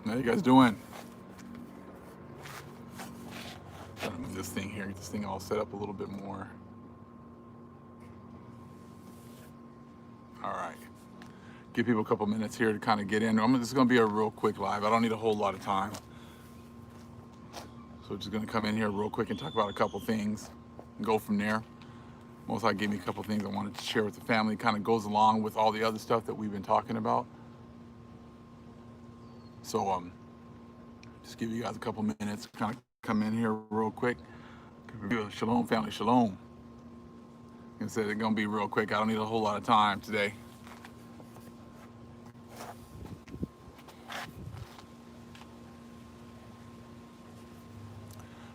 How you guys doing? Trying to move this thing here, get this thing all set up a little bit more. All right. Give people a couple minutes here to kind of get in. This is going to be a real quick live. I don't need a whole lot of time. So we're just going to come in here real quick and talk about a couple things and go from there. Most High gave me a couple things I wanted to share with the family. Kind of goes along with all the other stuff that we've been talking about. So just give you guys a couple minutes, kind of come in here real quick. Shalom, family, shalom. Like I said, it's gonna be real quick. I don't need a whole lot of time today.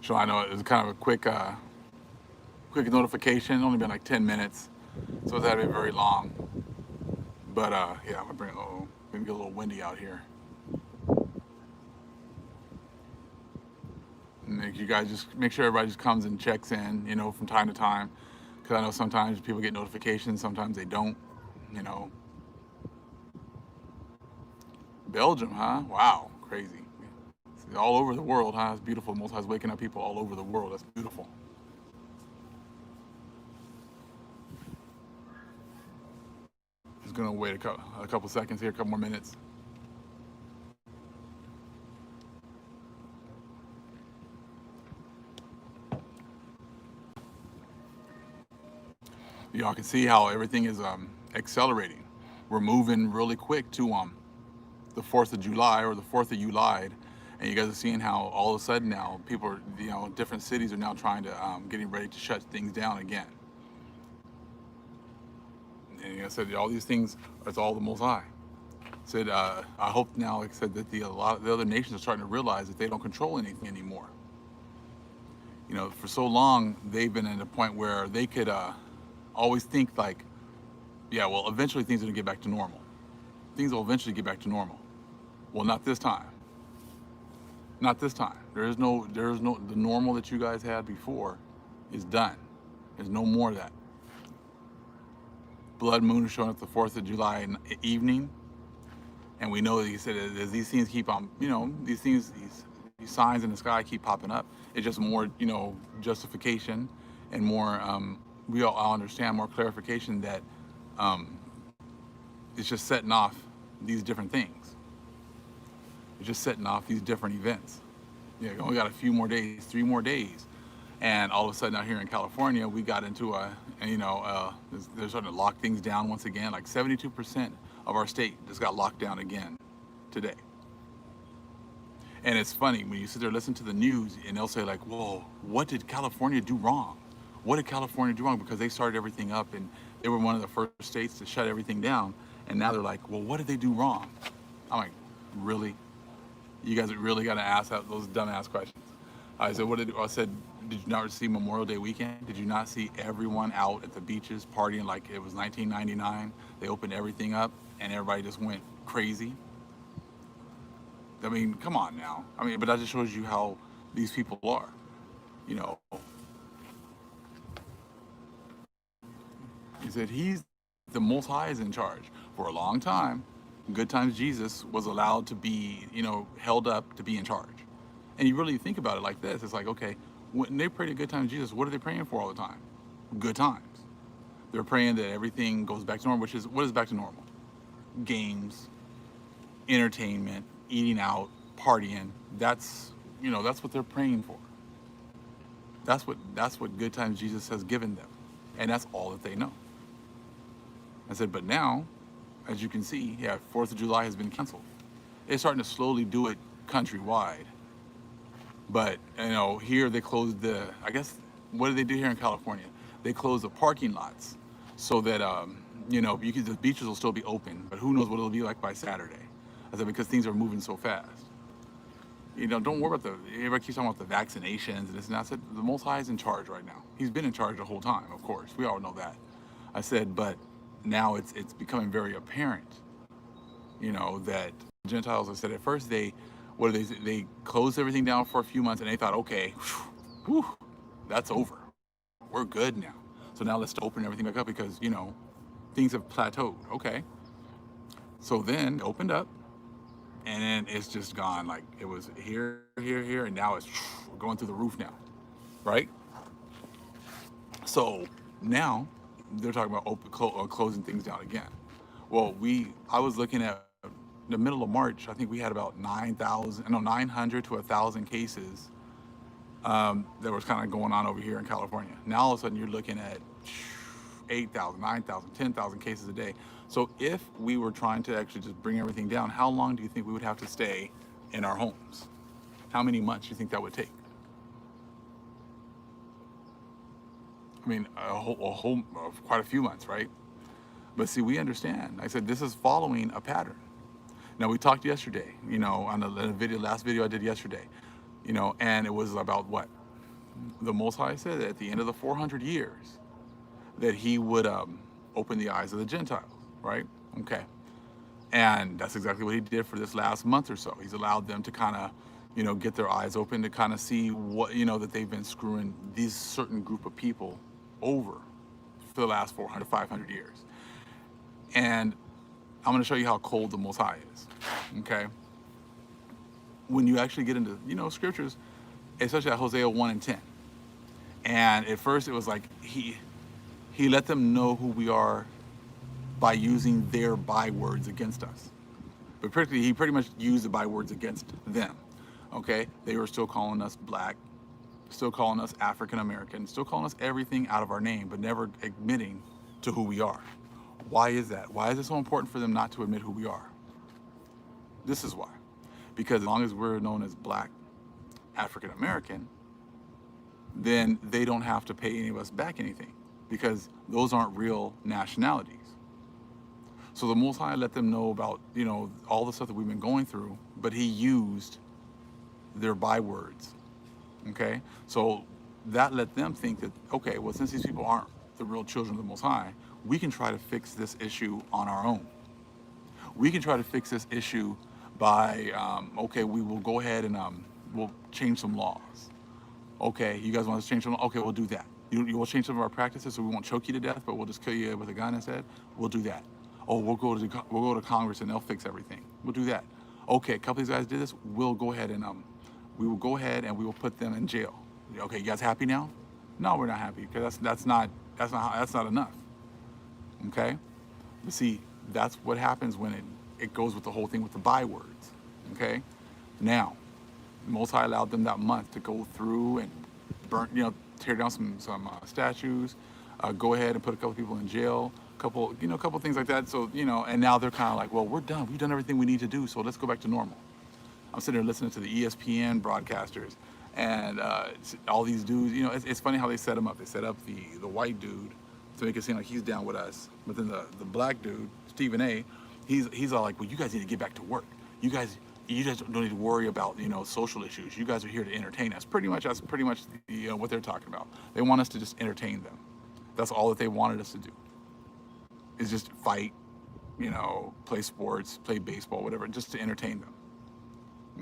So I know it was kind of a quick notification. Only been like 10 minutes, so it's not been very long. But yeah, I'm gonna bring. Oh, gonna get a little windy out here. You guys just make sure everybody just comes and checks in, from time to time, because I know sometimes people get notifications, sometimes they don't. Belgium, huh? Wow, crazy. It's all over the world, huh? It's beautiful. Most High's waking up people all over the world. That's beautiful. Just gonna wait a couple seconds here, a couple more minutes. Y'all can see how everything is accelerating. We're moving really quick to the 4th of July, or the 4th of July, and you guys are seeing how all of a sudden now people are, different cities are now trying to getting ready to shut things down again. And like I said, all these things, it's all the Most High. Said I hope now, like I said, that a lot of the other nations are starting to realize that they don't control anything anymore. For so long they've been at a point where they could always think like, yeah, well, eventually things are gonna get back to normal. Things will eventually get back to normal. Well, not this time. Not this time. The normal that you guys had before is done. There's no more of that. Blood moon is showing up the 4th of July evening. And we know that he said, as these things keep on, these signs in the sky keep popping up, it's just more, justification and more, we all understand, more clarification that it's just setting off these different things. It's just setting off these different events. Yeah, we only got a few more days, 3 more days. And all of a sudden out here in California, we got into they're starting to lock things down once again. Like 72% of our state just got locked down again today. And it's funny when you sit there and listen to the news and they'll say like, whoa, what did California do wrong? What did California do wrong? Because they started everything up and they were one of the first states to shut everything down. And now they're like, well, what did they do wrong? I'm like, really? You guys really got to ask those dumbass questions. I said, did you not see Memorial Day weekend? Did you not see everyone out at the beaches partying like it was 1999? They opened everything up and everybody just went crazy. I mean, come on now. But that just shows you how these people are. He said the Most High is in charge. For a long time, Good Times Jesus was allowed to be, held up to be in charge. And you really think about it like this. It's like, okay, when they pray to Good Times Jesus, what are they praying for all the time? Good times. They're praying that everything goes back to normal, which is, what is back to normal? Games, entertainment, eating out, partying. That's what they're praying for. That's what Good Times Jesus has given them. And that's all that they know. I said, but now, as you can see, 4th of July has been canceled. They're starting to slowly do it countrywide. But, here they closed what did they do here in California? They closed the parking lots so that, the beaches will still be open, but who knows what it'll be like by Saturday. I said, because things are moving so fast. Don't worry about everybody keeps talking about the vaccinations and this and that. I said, the Most High is in charge right now. He's been in charge the whole time, of course. We all know that. I said, but now it's becoming very apparent, that Gentiles, I said, at first they closed everything down for a few months and they thought, okay, whew, that's over. We're good now. So now let's open everything back up because, things have plateaued. Okay. So then opened up. and then it's just gone. Like it was here, here, here, and now it's going through the roof now, right? So now they're talking about closing things down again. Well, I was looking at the middle of March. I think we had about 900 to 1,000 cases that was kind of going on over here in California. Now all of a sudden you're looking at 8,000, 9,000, 10,000 cases a day. So if we were trying to actually just bring everything down, how long do you think we would have to stay in our homes? How many months do you think that would take? I mean, quite a few months, right? But see, we understand. I said this is following a pattern. Now we talked yesterday, on the last video I did yesterday, and it was about what the Most High said that at the end of the 400 years that He would open the eyes of the Gentiles, right? Okay, and that's exactly what He did for this last month or so. He's allowed them to kind of, get their eyes open to kind of see what that they've been screwing these certain group of people over for the last 400, 500 years. And I'm going to show you how cold the Most High is, okay? When you actually get into, scriptures, especially at Hosea 1 and 10. And at first it was like he let them know who we are by using their bywords against us. But he pretty much used the bywords against them, okay? They were still calling us black, still calling us African American, still calling us everything out of our name, but never admitting to who we are. Why is that? Why is it so important for them not to admit who we are? This is why. Because as long as we're known as black, African American, then they don't have to pay any of us back anything, because those aren't real nationalities. So the Most High let them know about, all the stuff that we've been going through, but He used their bywords, okay? So that let them think that, okay, well, since these people aren't the real children of the Most High, we can try to fix this issue on our own. We can try to fix this issue by, okay, we will go ahead and we'll change some laws. Okay, you guys want us to change some laws? Okay, we'll do that. You will change some of our practices, so we won't choke you to death, but we'll just kill you with a gun instead. We'll do that. Oh, we'll go to Congress and they'll fix everything. We'll do that. Okay, a couple of these guys did this. We'll go ahead and we will put them in jail. Okay, you guys happy now? No, we're not happy, because that's not enough. Okay, but see, that's what happens when it goes with the whole thing with the bywords. Okay, now Most High allowed them that month to go through and tear down some statues, go ahead and put a couple people in jail, couple things like that. So and now they're kind of like, well, we're done. We've done everything we need to do, so let's go back to normal. I'm sitting there listening to the ESPN broadcasters and all these dudes. It's funny how they set them up. They set up the white dude to make it seem like he's down with us, but then the black dude, Stephen A, he's all like, well, you guys need to get back to work. You guys don't need to worry about social issues. You guys are here to entertain us. That's pretty much what they're talking about. They want us to just entertain them. That's all that they wanted us to do, is just fight, play sports, play baseball, whatever, just to entertain them.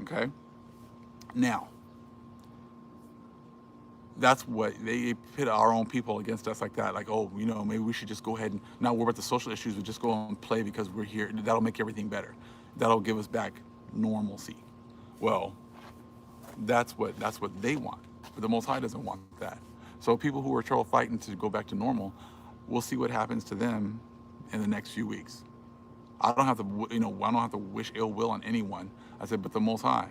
Okay? Now, that's what they pit our own people against us like that. Like, oh, maybe we should just go ahead and not worry about the social issues, but just go and play because we're here. That'll make everything better. That'll give us back normalcy. Well, that's what they want. But the Most High doesn't want that. So people who are fighting to go back to normal, we'll see what happens to them in the next few weeks. I don't have to wish ill will on anyone. I said, but the Most High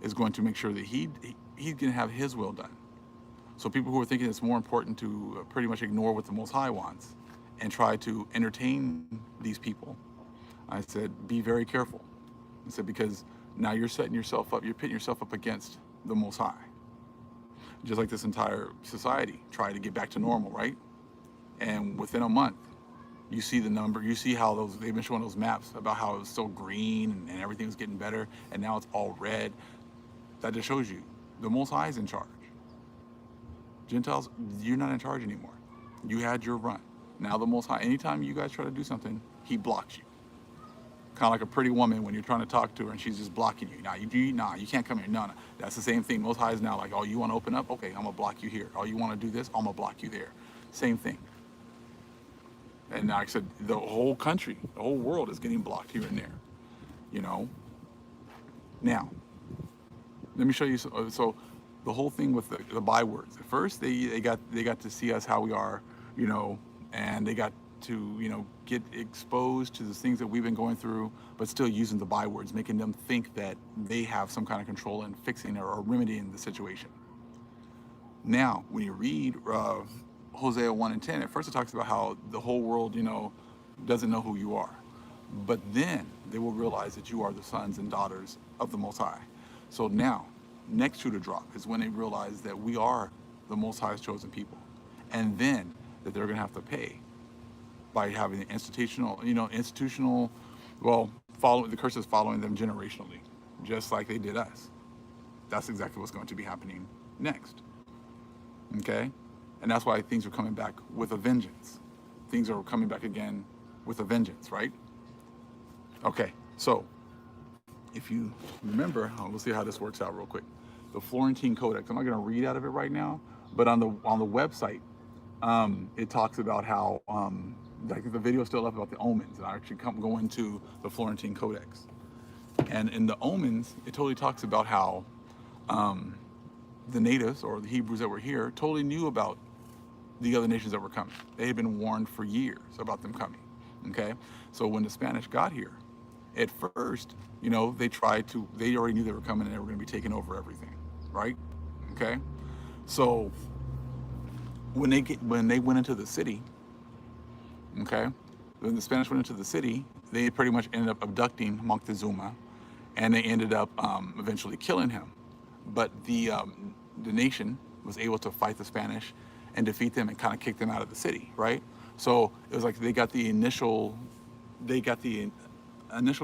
is going to make sure that he's going to have His will done. So people who are thinking it's more important to pretty much ignore what the Most High wants and try to entertain these people, I said, be very careful. I said, because now you're pitting yourself up against the Most High. Just like this entire society tried to get back to normal, right? And within a month, you see the number, you see how they've been showing those maps about how it was still green and everything was getting better, and now it's all red. That just shows you the Most High is in charge. Gentiles, you're not in charge anymore. You had your run. Now the Most High, anytime you guys try to do something, He blocks you. Kind of like a pretty woman when you're trying to talk to her and she's just blocking you. You can't come here. No. That's the same thing. Most High is now like, oh, you want to open up? Okay, I'm going to block you here. Oh, you want to do this? I'm going to block you there. Same thing. And like I said, the whole country, the whole world is getting blocked here and there. Now, let me show you. So the whole thing with the bywords. At first, they got to see us how we are, you know, and they got to get exposed to the things that we've been going through, but still using the bywords, making them think that they have some kind of control in fixing or remedying the situation. Now, when you read Hosea 1 and 10, at first it talks about how the whole world, doesn't know who you are. But then they will realize that you are the sons and daughters of the Most High. So now, next shoe to drop is when they realize that we are the Most High's chosen people. And then that they're going to have to pay by having the institutional, well, the curses following them generationally, just like they did us. That's exactly what's going to be happening next. Okay? And that's why things are coming back with a vengeance. Things are coming back again with a vengeance, right? Okay, so if you remember, we'll see how this works out real quick. The Florentine Codex. I'm not going to read out of it right now, but on the website, it talks about how like the video is still up about the omens, and I actually go into the Florentine Codex, and in the omens, it totally talks about how the natives or the Hebrews that were here totally knew about the other nations that were coming. They had been warned for years about them coming. Okay, so when the Spanish got here, at first, they already knew they were coming and they were going to be taking over everything, right? Okay, so when they went into the city, okay, when the Spanish went into the city, they pretty much ended up abducting Moctezuma, and they ended up eventually killing him. But the nation was able to fight the Spanish and defeat them and kind of kick them out of the city, right? So it was like they got the initial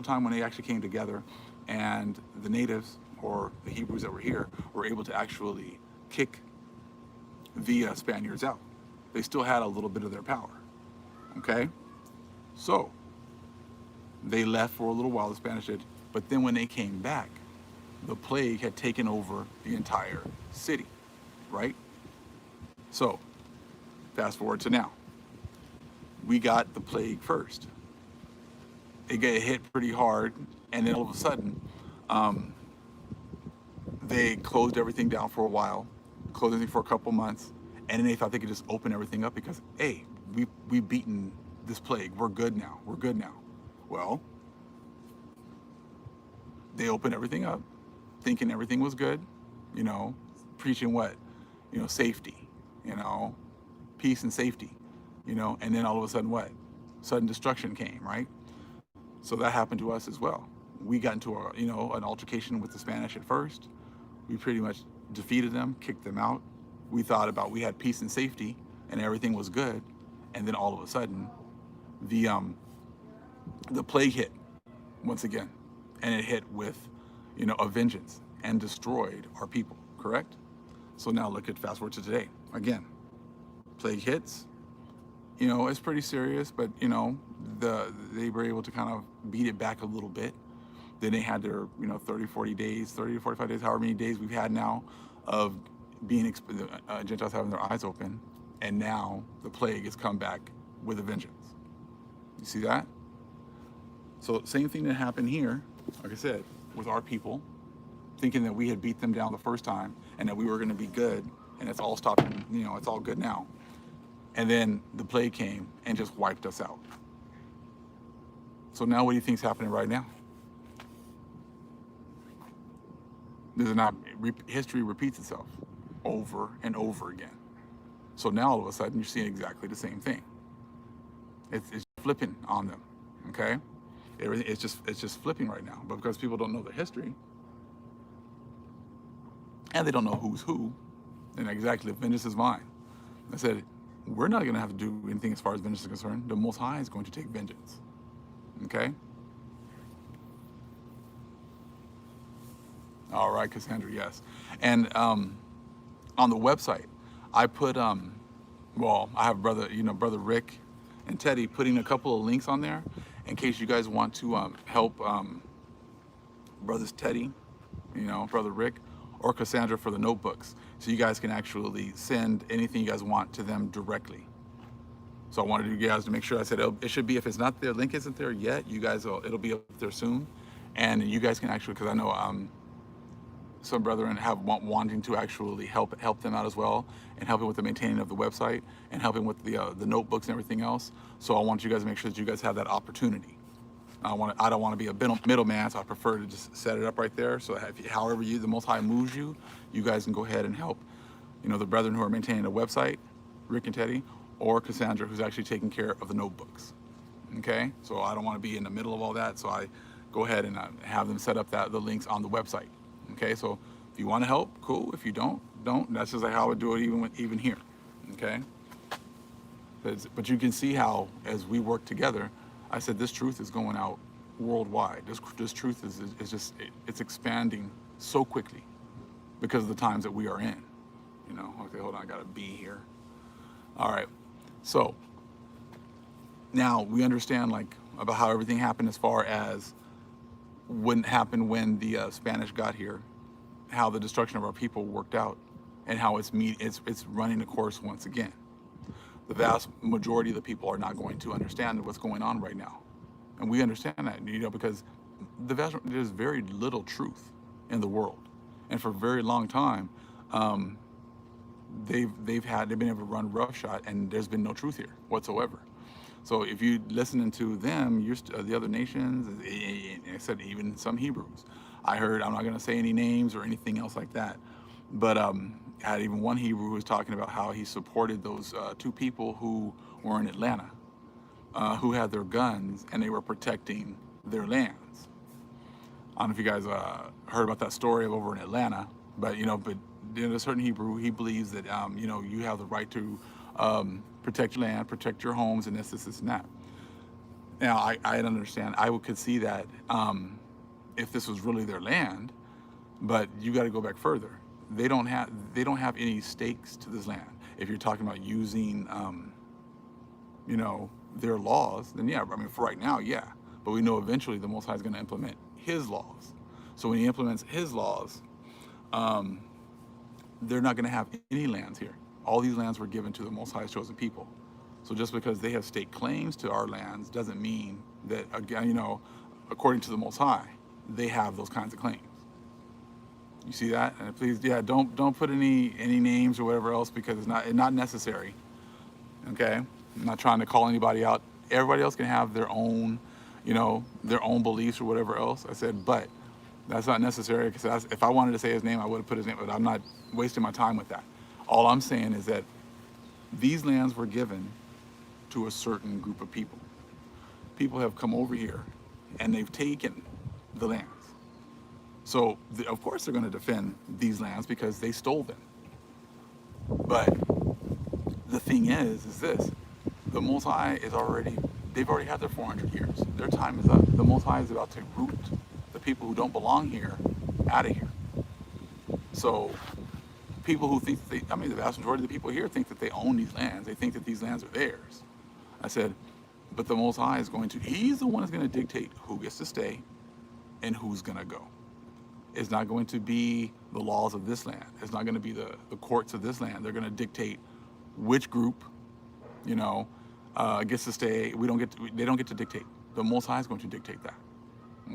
time when they actually came together, and the natives or the Hebrews that were here were able to actually kick the Spaniards out. They still had a little bit of their power. Okay, so they left for a little while, the Spanish did, but then when they came back, the plague had taken over the entire city, right? So fast forward to now. We got the plague first. It got hit pretty hard, and then all of a sudden, they closed everything down for a while, closed everything for a couple months, and then they thought they could just open everything up because, hey, we've beaten this plague. We're good now. We're good now. Well, they opened everything up, thinking everything was good, preaching what? Safety, peace and safety, and then all of a sudden what? Sudden destruction came, right? So that happened to us as well. We got into an altercation with the Spanish at first. We pretty much defeated them, kicked them out. We thought we had peace and safety and everything was good. And then all of a sudden, the plague hit once again, and it hit with, a vengeance and destroyed our people, correct? So now fast forward to today. Again, plague hits, it's pretty serious, but they were able to kind of beat it back a little bit. Then they had their 30 to 45 days, however many days we've had now of being Gentiles having their eyes open, and now the plague has come back with a vengeance. You see that? So same thing that happened here, like I said, with our people, thinking that we had beat them down the first time and that we were going to be good, and it's all stopped, it's all good now. And then the plague came and just wiped us out. So now what do you think is happening right now? History repeats itself over and over again. So now all of a sudden you're seeing exactly the same thing. It's flipping on them, okay? It's just flipping right now. But because people don't know the history, and they don't know who's who, then exactly, vengeance is mine. I said, we're not going to have to do anything as far as vengeance is concerned. The Most High is going to take vengeance. Okay? All right, Cassandra, yes. And on the website, I put, I have Brother Rick and Teddy putting a couple of links on there in case you guys want to help Brothers Teddy, Brother Rick, or Cassandra for the notebooks. So you guys can actually send anything you guys want to them directly. So I wanted you guys to make sure. I said it should be, if it's not there, link isn't there yet, you guys it'll be up there soon. And you guys can actually, because I know some brethren have wanting to actually help them out as well, and helping with the maintaining of the website, and helping with the notebooks and everything else. So I want you guys to make sure that you guys have that opportunity. I don't want to be a middleman, so I prefer to just set it up right there. So however the Most High moves you, you guys can go ahead and help. The brethren who are maintaining the website, Rick and Teddy, or Cassandra, who's actually taking care of the notebooks. Okay, so I don't want to be in the middle of all that, so I go ahead and have them set up the links on the website. Okay, so if you want to help, cool. If you don't. That's just like how I would do it even here. Okay, but you can see how as we work together, I said this truth is going out worldwide. This truth is just it's expanding so quickly because of the times that we are in. Okay, hold on, I got a B here. All right, so now we understand about how everything happened as far as what happened when the Spanish got here, how the destruction of our people worked out, and how it's running the course once again. The vast majority of the people are not going to understand what's going on right now, and we understand that, because there's very little truth in the world, and for a very long time, they've been able to run roughshod, and there's been no truth here whatsoever. So if you listening to them, the other nations, I said even some Hebrews. I heard, I'm not going to say any names or anything else like that, but I had even one Hebrew who was talking about how he supported those two people who were in Atlanta, who had their guns and they were protecting their lands. I don't know if you guys heard about that story over in Atlanta, but a certain Hebrew, he believes that you have the right to protect your land, protect your homes, and this, and that. Now, I understand. I could see that if this was really their land, but you got to go back further. They don't have any stakes to this land. If you're talking about using, their laws, then yeah. I mean, for right now, yeah. But we know eventually the Most High is going to implement His laws. So when He implements His laws, they're not going to have any lands here. All these lands were given to the Most High's chosen people. So just because they have state claims to our lands doesn't mean that, again, according to the Most High, they have those kinds of claims. You see that? And please, yeah, don't put any names or whatever else, because it's not necessary. Okay, I'm not trying to call anybody out. Everybody else can have their own, their own beliefs or whatever else. I said, but that's not necessary, because if I wanted to say his name, I would have put his name, but I'm not wasting my time with that. All I'm saying is that these lands were given to a certain group of people. People have come over here and they've taken the lands. So of course they're going to defend these lands because they stole them. But the thing is this: the Most High they've already had their 400 years. Their time is up. The Most High is about to root the people who don't belong here out of here. So people who think the vast majority of the people here think that they own these lands. They think that these lands are theirs. I said, but the Most High is He's the one that's going to dictate who gets to stay and who's going to go. It's not going to be the laws of this land. It's not going to be the courts of this land. They're going to dictate which group, gets to stay. They don't get to dictate. The Most High is going to dictate that.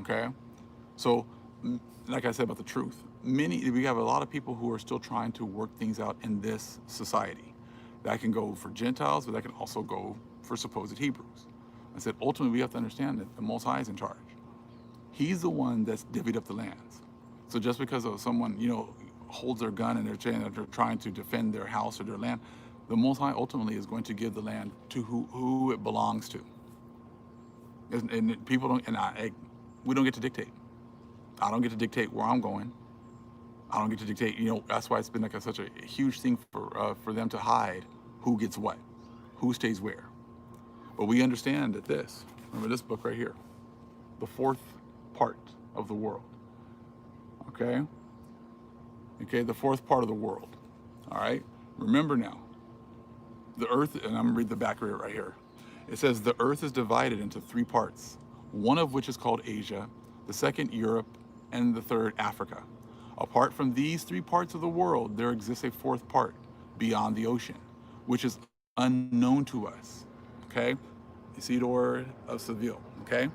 Okay? So, like I said about the truth, we have a lot of people who are still trying to work things out in this society. That can go for Gentiles, but that can also go for supposed Hebrews. I said, ultimately, we have to understand that the Most High is in charge. He's the one that's divvied up the lands. So just because of someone, holds their gun and they're trying to defend their house or their land, the Most High ultimately is going to give the land to who it belongs to. And people don't, we don't get to dictate. I don't get to dictate where I'm going. I don't get to dictate, that's why it's been such a huge thing for them to hide who gets what, who stays where. But we understand that remember this book right here, the fourth part of the world. Okay, the fourth part of the world. All right, remember now, the earth, and I'm gonna read the back of it right here. It says the earth is divided into three parts, one of which is called Asia, the second Europe, and the third Africa. Apart from these three parts of the world, there exists a fourth part beyond the ocean, which is unknown to us. Okay, Isidore of Seville. Okay,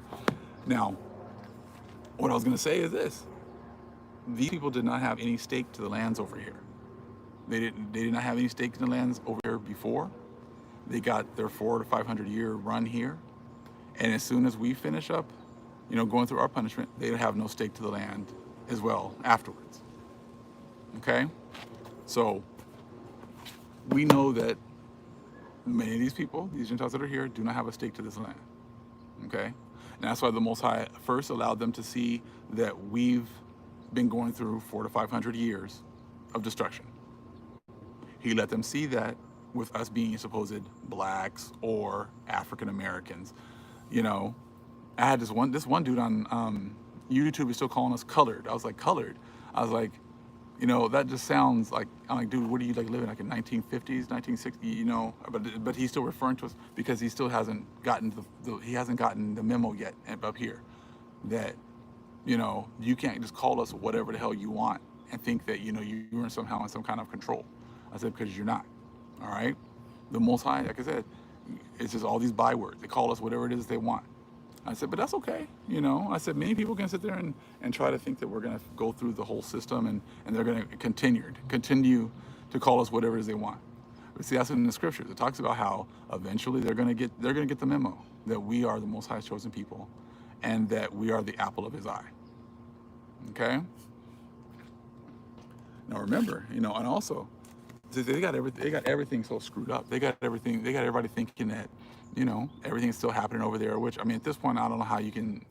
now what I was going to say is this: these people did not have any stake to the lands over here. They did not have any stake in the lands over here before. They got their 400 to 500 year run here, and as soon as we finish up, going through our punishment, they have no stake to the land as well afterwards. Okay, so we know that many of these people, these Gentiles that are here, do not have a stake to this land. Okay, and that's why the Most High first allowed them to see that we've been going through 400 to 500 years of destruction. He let them see that with us being supposed blacks or African Americans. I had this one dude on YouTube is still calling us colored. I was like, colored? I was like, that just sounds like, I'm like, dude, what are you like living like in 1950s, 1960s, but he's still referring to us because he still hasn't gotten the memo yet up here that, you can't just call us whatever the hell you want and think that, you're somehow in some kind of control. I said, because you're not. All right. The Most High, like I said, it's just all these bywords. They call us whatever it is they want. I said, but that's okay. I said, many people can sit there and try to think that we're going to go through the whole system and they're going to continue to call us whatever it is they want. But see, that's in the scriptures. It talks about how eventually they're going to get the memo that we are the Most High's chosen people and that we are the apple of his eye. Okay. Now remember, and also, they got everything so screwed up. They got everybody thinking that, everything's still happening over there, which, I mean, at this point, I don't know how you can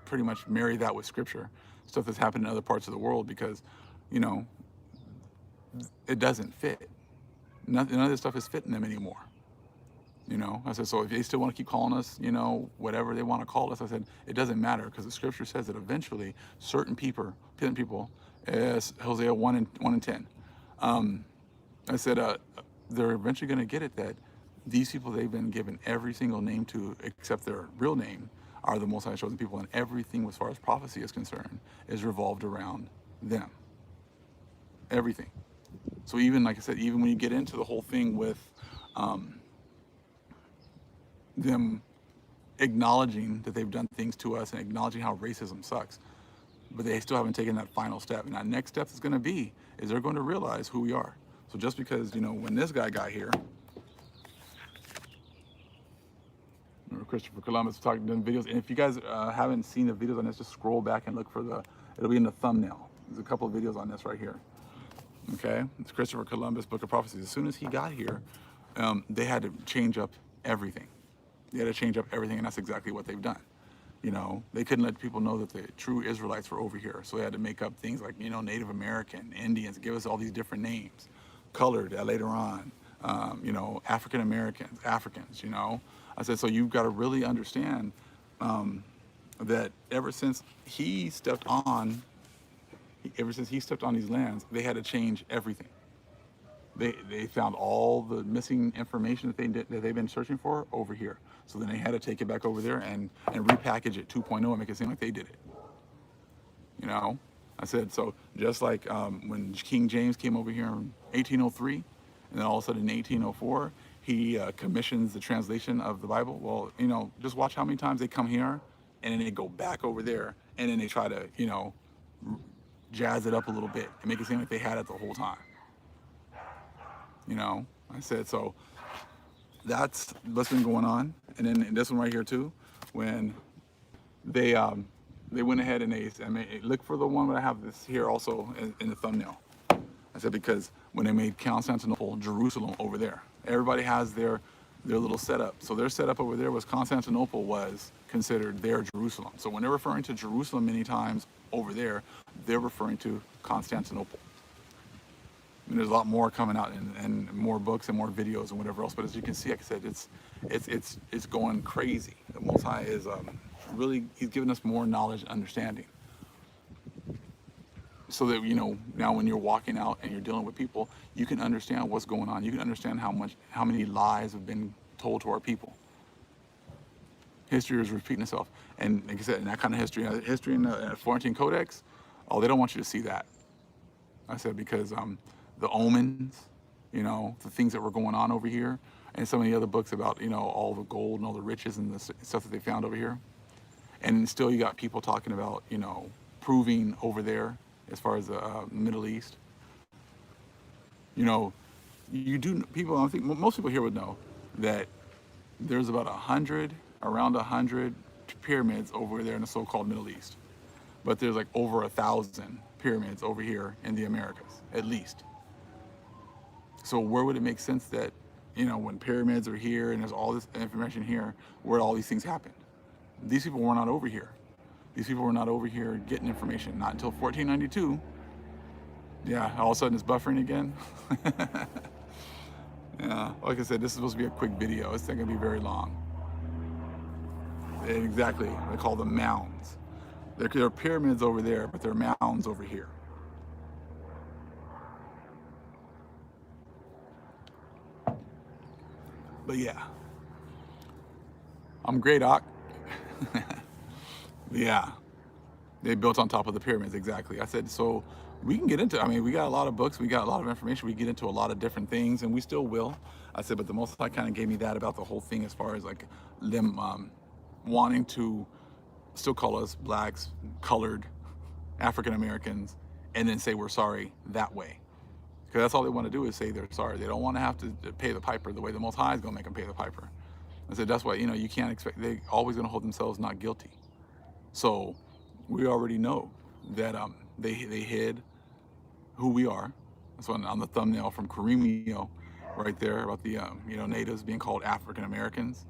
pretty much marry that with scripture, stuff that's happening in other parts of the world, because, it doesn't fit. None of this stuff is fitting them anymore. I said, so if they still want to keep calling us, whatever they want to call us, I said, it doesn't matter, because the scripture says that eventually certain people, as Hosea 1 and 10, I said, they're eventually going to get it that these people they've been given every single name to, except their real name, are the Most High chosen people, and everything as far as prophecy is concerned is revolved around them. Everything. So even, like I said, even when you get into the whole thing with them acknowledging that they've done things to us and acknowledging how racism sucks, but they still haven't taken that final step. And that next step is going to be, is they're going to realize who we are. So just because, when this guy got here, remember Christopher Columbus talking in videos, and if you guys haven't seen the videos on this, just scroll back and look for it'll be in the thumbnail. There's a couple of videos on this right here. Okay, it's Christopher Columbus, Book of Prophecies. As soon as he got here, they had to change up everything. They had to change up everything, and that's exactly what they've done. They couldn't let people know that the true Israelites were over here, so they had to make up things like, Native American, Indians, give us all these different names, colored later on, African Americans, Africans. I said, so you've got to really understand that ever since he stepped on these lands, they had to change everything. They found all the missing information that they've been searching for over here. So then they had to take it back over there and repackage it 2.0 and make it seem like they did it. I said, so just like when King James came over here in 1803, and then all of a sudden in 1804, he commissions the translation of the Bible. Well, just watch how many times they come here and then they go back over there and then they try to, jazz it up a little bit and make it seem like they had it the whole time. I said, so that's what's been going on. And then this one right here too, when they went ahead and they look for the one that I have this here also in the thumbnail. I said, because when they made Constantinople, Jerusalem over there, everybody has their little setup. So their setup over there was Constantinople was considered their Jerusalem. So when they're referring to Jerusalem many times over there, they're referring to Constantinople. And there's a lot more coming out and more books and more videos and whatever else. But as you can see, like I said, it's going crazy. The Most High is really, he's giving us more knowledge and understanding. So that, now when you're walking out and you're dealing with people, you can understand what's going on. You can understand how many lies have been told to our people. History is repeating itself. And like I said, in that kind of history in the Florentine Codex, they don't want you to see that. I said, because the omens, the things that were going on over here, and some of the other books about, all the gold and all the riches and the stuff that they found over here. And still you got people talking about, proving over there as far as the Middle East. You know, you do people. I think most people here would know that there's about 100, around 100 pyramids over there in the so-called Middle East, but there's like over 1,000 pyramids over here in the Americas, at least. So where would it make sense that, when pyramids are here and there's all this information here, where all these things happen? These people were not over here. These people were not over here getting information, not until 1492. Yeah, all of a sudden it's buffering again. Yeah, like I said, this is supposed to be a quick video. It's not gonna be very long. Exactly, they call them mounds. There are pyramids over there, but there are mounds over here. But yeah, I'm great, Ock. Yeah, they built on top of the pyramids, exactly. I said, so we can get into, we got a lot of books, we got a lot of information, we get into a lot of different things, and we still will. I said, but the Most High kind of gave me that about the whole thing as far as like them wanting to still call us blacks, colored, African Americans, and then say we're sorry that way. Because that's all they want to do is say they're sorry. They don't want to have to pay the piper the way the Most High is going to make them pay the piper. I said, that's why, you can't expect, they're always going to hold themselves not guilty. So we already know that they hid who we are. That's on the thumbnail from Kareemio right there about the natives being called African Americans.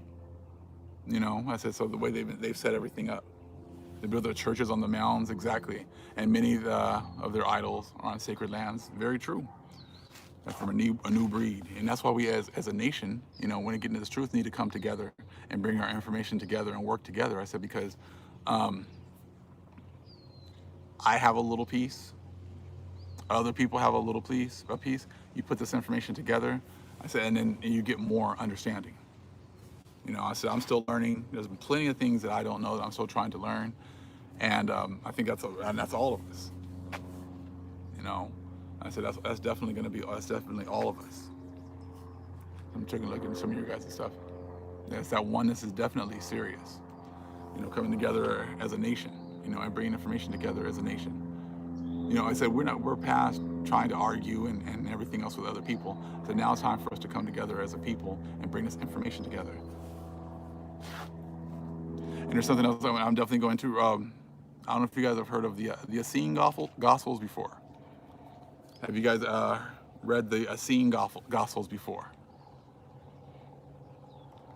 I said, so the way they've set everything up. They build their churches on the mounds, exactly. And many of their idols are on sacred lands. Very true. That's from a new breed. And that's why we as a nation, when we get into this truth, need to come together and bring our information together and work together. I said, because I have a little piece, other people have a little piece. You put this information together, I said, and then you get more understanding. I said, I'm still learning. There's plenty of things that I don't know that I'm still trying to learn. And I think that's all of us. I said, that's definitely going to be, that's definitely all of us. I'm taking a look at some of your guys' stuff. Yes, that oneness is definitely serious. Coming together as a nation, and bringing information together as a nation. I said, we're past trying to argue and everything else with other people. So now it's time for us to come together as a people and bring this information together. And there's something else I'm definitely going to, I don't know if you guys have heard of the Essene Gospels before. Have you guys read the Essene Gospels before?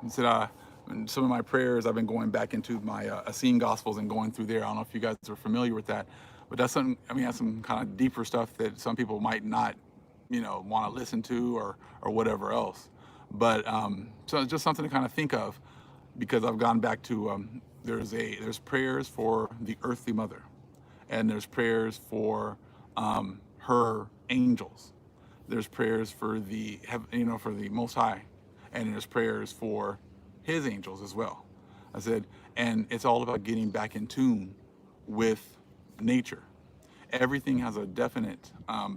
And said, in some of my prayers, I've been going back into my Essene Gospels and going through there. I don't know if you guys are familiar with that, but that's something, that's some kind of deeper stuff that some people might not, want to listen to or whatever else. But so it's just something to kind of think of, because I've gone back to, there's prayers for the earthly mother, and there's prayers for her angels. There's prayers for the for the Most High, and there's prayers for his angels as well. I said, and it's all about getting back in tune with nature. Everything has a definite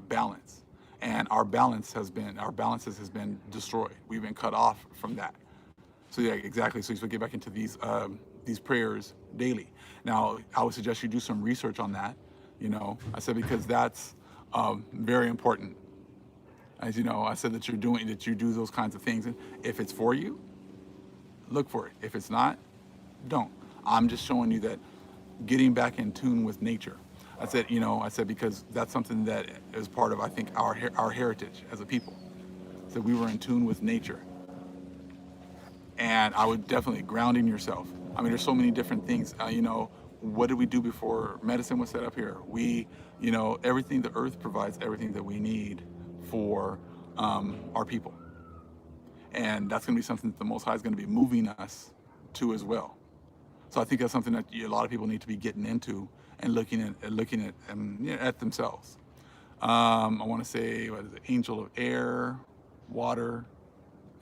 balance, and our balances has been destroyed. We've been cut off from that. So yeah, exactly. So you should get back into these prayers daily. Now, I would suggest you do some research on that. I said, because that's very important. As I said, that you do those kinds of things. And if it's for you, look for it. If it's not, don't. I'm just showing you that getting back in tune with nature. I said, because that's something that is part of, I think, our heritage as a people. So we were in tune with nature. And I would definitely grounding yourself. There's so many different things. What did we do before medicine was set up here? We, everything, the earth provides everything that we need for our people. And that's going to be something that the Most High is going to be moving us to as well. So I think that's something that a lot of people need to be getting into and looking at themselves. I want to say, what is it? Angel of air, water,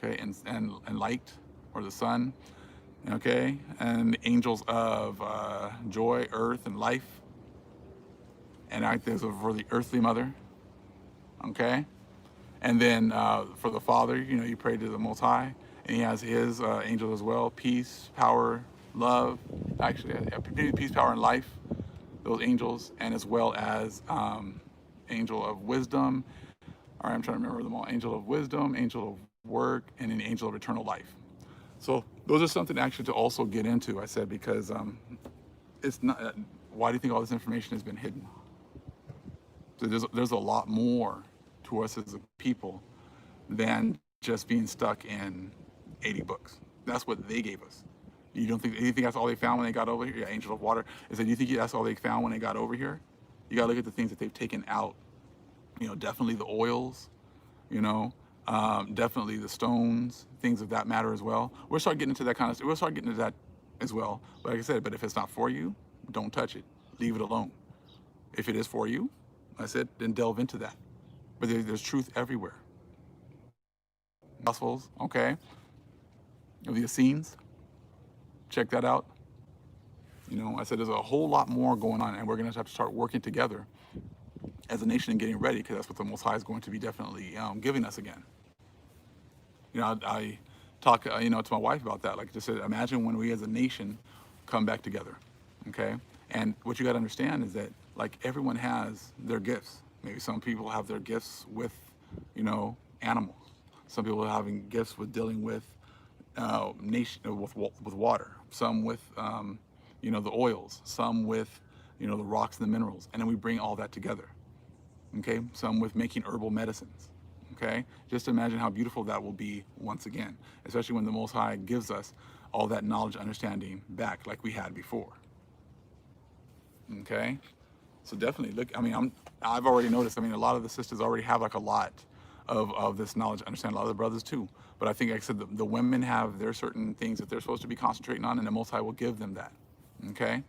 okay, and light, or the sun, okay, and angels of joy, earth, and life. And I think those are for the earthly mother, okay. And then for the Father, you pray to the Most High, and he has his angels as well: peace, power, love, actually, peace, power, and life, those angels, and as well as angel of wisdom. All right, I'm trying to remember them all. Angel of wisdom, angel of work, and an angel of eternal life. So those are something actually to also get into, I said, because it's not, why do you think all this information has been hidden? So there's a lot more to us as a people than just being stuck in 80 books. That's what they gave us. You think that's all they found when they got over here? Yeah, angel of water. Is that you think that's all they found when they got over here? You gotta look at the things that they've taken out. Definitely the oils, you know, definitely the stones, things of that matter as well. We'll start getting into that kind of stuff. We'll start getting into that as well. But like I said, but if it's not for you, don't touch it. Leave it alone. If it is for you, I said, then delve into that. But there's truth everywhere. Gospels, okay. The Essenes, check that out. I said there's a whole lot more going on, and we're going to have to start working together as a nation and getting ready, because that's what the Most High is going to be definitely giving us again. I talk, to my wife about that. Like I just said, imagine when we as a nation come back together, okay? And what you got to understand is that, like, everyone has their gifts. Maybe some people have their gifts with, animals. Some people are having gifts with dealing with with water. Some with, the oils. Some with, the rocks and the minerals. And then we bring all that together, okay? Some with making herbal medicines. Okay, just imagine how beautiful that will be once again, especially when the Most High gives us all that knowledge, understanding back like we had before. Okay, so definitely look. I mean, I've already noticed. I mean, a lot of the sisters already have like a lot of this knowledge, understand. A lot of the brothers too. But I think, like I said, the women have their certain things that they're supposed to be concentrating on, and the Most High will give them that. Okay,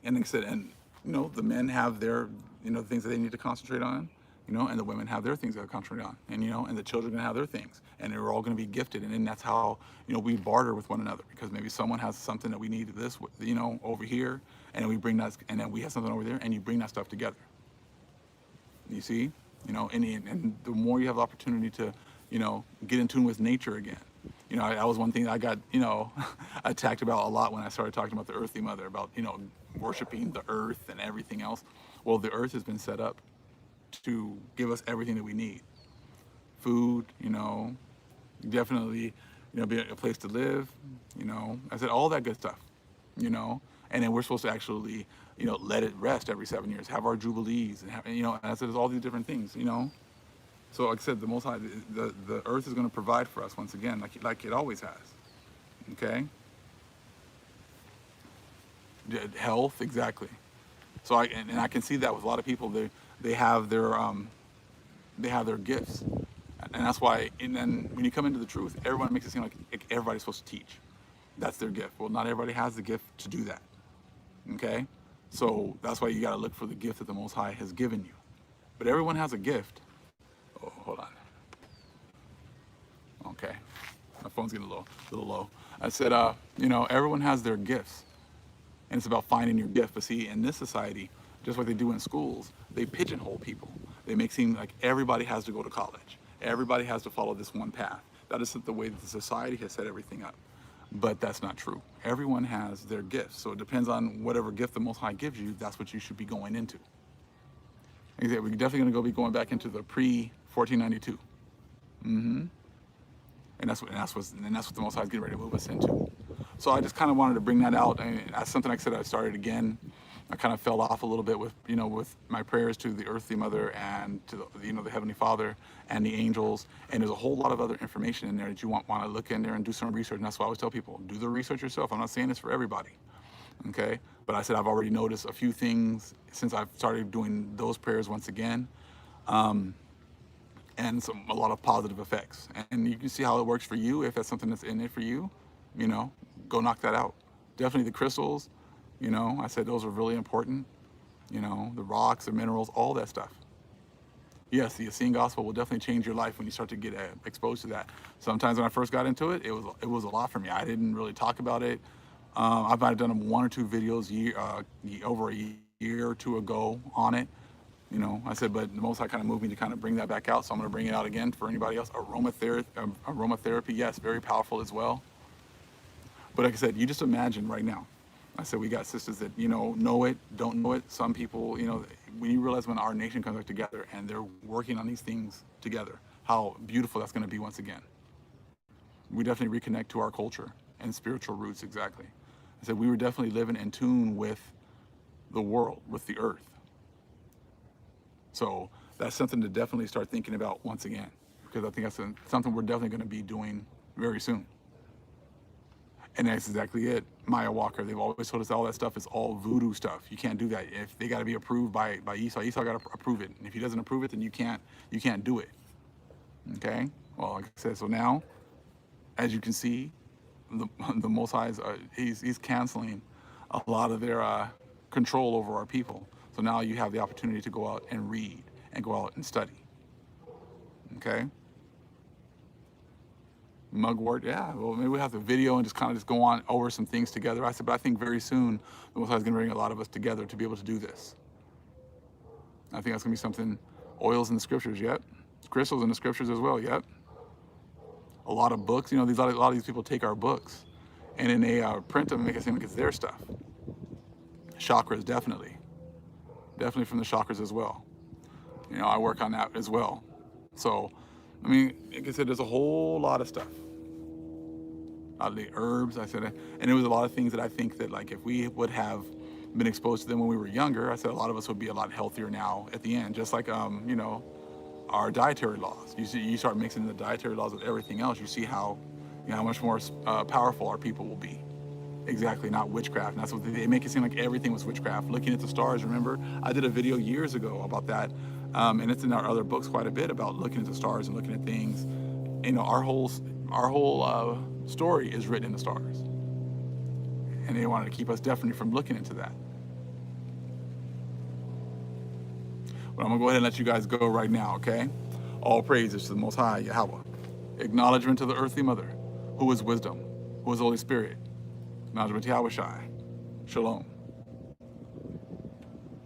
and like I said, and the men have their things that they need to concentrate on. And the women have their things that concentrate on, and the children are gonna have their things, and they're all gonna be gifted, and then that's how, we barter with one another, because maybe someone has something that we need this, over here, and then we bring that, and then we have something over there, and you bring that stuff together. You see, and the more you have the opportunity to, get in tune with nature again. That was one thing that I got, attacked about a lot when I started talking about the earthly mother, about, worshiping the earth and everything else. Well, the earth has been set up to give us everything that we need. Food, definitely, be a place to live, I said all that good stuff, and then we're supposed to actually, let it rest every 7 years, have our jubilees, and have, and I said there's all these different things, So like I said, the Most High, the earth is going to provide for us once again, like it always has. Okay. Health, exactly. So I can see that with a lot of people. They have their gifts, and that's why. And then when you come into the truth, everyone makes it seem like everybody's supposed to teach. That's their gift. Well, not everybody has the gift to do that. Okay, so that's why you got to look for the gift that the Most High has given you. But everyone has a gift. Oh, hold on. Okay, my phone's getting a little low. I said, everyone has their gifts, and it's about finding your gift. But see, in this society, just like they do in schools, they pigeonhole people. They make it seem like everybody has to go to college. Everybody has to follow this one path. That isn't the way that the society has set everything up. But that's not true. Everyone has their gifts. So it depends on whatever gift the Most High gives you, that's what you should be going into. Like I said, we're definitely going to be going back into the pre-1492. Mm-hmm. And that's what the Most High is getting ready to move us into. So I just kind of wanted to bring that out. And that's something, like I said, I started again. I kind of fell off a little bit with, with my prayers to the earthly mother and to the Heavenly Father and the angels. And there's a whole lot of other information in there that you want to look in there and do some research. And that's why I always tell people, do the research yourself. I'm not saying this for everybody, okay? But I said I've already noticed a few things since I've started doing those prayers once again, and a lot of positive effects. And you can see how it works for you. If that's something that's in it for you, go knock that out. Definitely the crystals. I said those are really important. The rocks, the minerals, all that stuff. Yes, the Essene gospel will definitely change your life when you start to get exposed to that. Sometimes when I first got into it, it was a lot for me. I didn't really talk about it. I might have done 1 or 2 videos over a year or two ago on it. I said, but the Most High kind of moved me to kind of bring that back out. So I'm going to bring it out again for anybody else. Aromatherapy, yes, very powerful as well. But like I said, you just imagine right now. I said we got sisters that, you know it, don't know it. Some people, when you realize when our nation comes back together and they're working on these things together, how beautiful that's going to be once again. We definitely reconnect to our culture and spiritual roots, exactly. I said we were definitely living in tune with the world, with the earth. So that's something to definitely start thinking about once again, because I think that's something we're definitely going to be doing very soon. And that's exactly it. Maya Walker, they've always told us all that stuff is all voodoo stuff. You can't do that. If they got to be approved by Esau, Esau got to approve it. And if he doesn't approve it, then you can't do it. Okay? Well, like I said, so now, as you can see, the Most High he's canceling a lot of their control over our people. So now you have the opportunity to go out and read and go out and study. Okay? Mugwort, yeah. Well, maybe we have the video and just kind of just go on over some things together. I said, but I think very soon the Most High is going to bring a lot of us together to be able to do this. I think that's going to be something. Oils in the scriptures, yep. Crystals in the scriptures as well, yep. A lot of books. A lot of these people take our books and then they print them and make it seem like it's their stuff. Chakras, definitely from the chakras as well. I work on that as well. So, like I said, there's a whole lot of stuff. The herbs, I said, and there was a lot of things that I think that, like, if we would have been exposed to them when we were younger, I said a lot of us would be a lot healthier now at the end. Just like, our dietary laws. You start mixing the dietary laws with everything else, you see how, how much more powerful our people will be. Exactly, not witchcraft. And that's what they make it seem like everything was witchcraft. Looking at the stars, remember? I did a video years ago about that, and it's in our other books quite a bit about looking at the stars and looking at things. Our whole story is written in the stars, and they wanted to keep us definitely from looking into that. But I'm gonna go ahead and let you guys go right now, okay? All praises to the Most High Yahweh. Acknowledgement to the earthly mother, who is wisdom, who is Holy Spirit. Acknowledgement to Yahweh Shai. Shalom.